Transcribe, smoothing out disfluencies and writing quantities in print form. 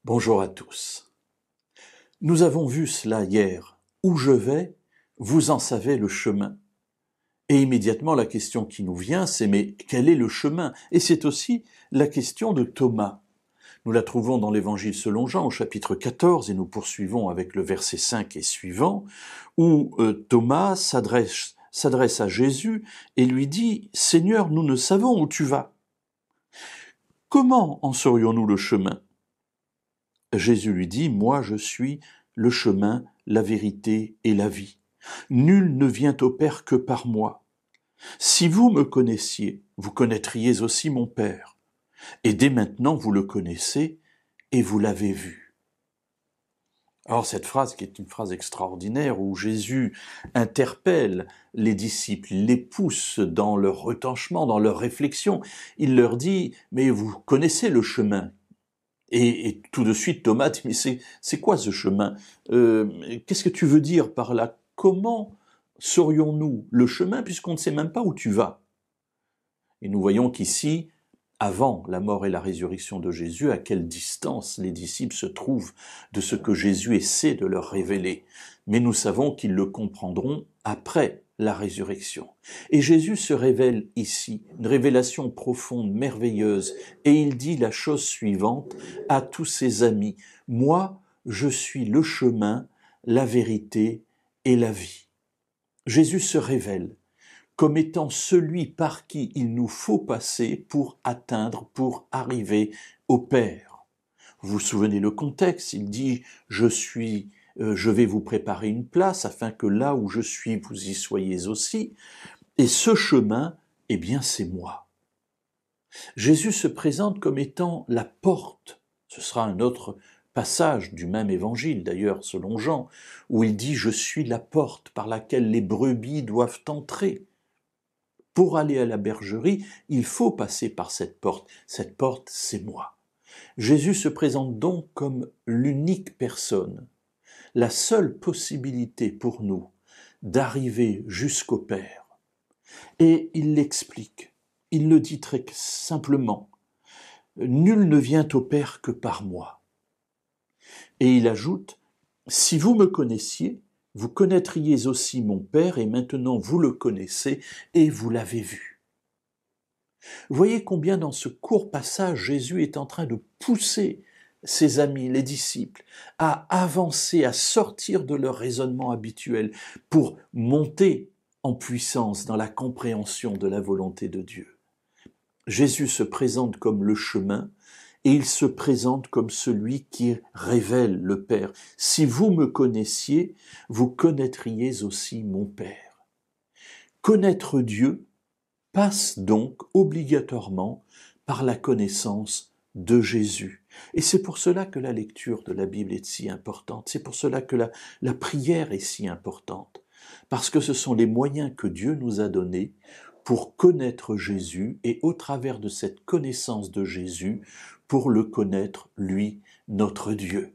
Bonjour à tous. Nous avons vu cela hier. Où je vais, vous en savez le chemin. Et immédiatement, la question qui nous vient, c'est mais quel est le chemin? Et c'est aussi la question de Thomas. Nous la trouvons dans l'Évangile selon Jean au chapitre 14 et nous poursuivons avec le verset 5 et suivant, où Thomas s'adresse à Jésus et lui dit « Seigneur, nous ne savons où tu vas. Comment en saurions-nous le chemin ?» Jésus lui dit « Moi je suis le chemin, la vérité et la vie. Nul ne vient au Père que par moi. Si vous me connaissiez, vous connaîtriez aussi mon Père. Et dès maintenant vous le connaissez et vous l'avez vu. » Alors cette phrase qui est une phrase extraordinaire où Jésus interpelle les disciples, il les pousse dans leur retranchement, dans leur réflexion. Il leur dit « Mais vous connaissez le chemin. » Et tout de suite, Thomas dit, mais c'est quoi ce chemin? Qu'est-ce que tu veux dire par là? Comment saurions-nous le chemin puisqu'on ne sait même pas où tu vas? Et nous voyons qu'ici, avant la mort et la résurrection de Jésus, à quelle distance les disciples se trouvent de ce que Jésus essaie de leur révéler. Mais nous savons qu'ils le comprendront après la résurrection. Et Jésus se révèle ici, une révélation profonde, merveilleuse, et il dit la chose suivante à tous ses amis. « Moi, je suis le chemin, la vérité et la vie. » Jésus se révèle comme étant celui par qui il nous faut passer pour atteindre, pour arriver au Père. Vous vous souvenez le contexte, il dit « Je vais vous préparer une place afin que là où je suis, vous y soyez aussi. » Et ce chemin, eh bien, c'est moi. Jésus se présente comme étant la porte. Ce sera un autre passage du même évangile, d'ailleurs, selon Jean, où il dit « Je suis la porte par laquelle les brebis doivent entrer. » Pour aller à la bergerie, il faut passer par cette porte. Cette porte, c'est moi. Jésus se présente donc comme l'unique personne, la seule possibilité pour nous d'arriver jusqu'au Père. Et il l'explique. Il le dit très simplement. « Nul ne vient au Père que par moi. » Et il ajoute « Si vous me connaissiez, vous connaîtriez aussi mon Père, et maintenant vous le connaissez et vous l'avez vu. » Voyez combien dans ce court passage, Jésus est en train de pousser ses amis, les disciples, à avancer, à sortir de leur raisonnement habituel pour monter en puissance dans la compréhension de la volonté de Dieu. Jésus se présente comme le chemin et il se présente comme celui qui révèle le Père. Si vous me connaissiez, vous connaîtriez aussi mon Père. Connaître Dieu passe donc obligatoirement par la connaissance de Jésus. Et c'est pour cela que la lecture de la Bible est si importante. C'est pour cela que la prière est si importante. Parce que ce sont les moyens que Dieu nous a donnés pour connaître Jésus et au travers de cette connaissance de Jésus, pour le connaître, lui, notre Dieu.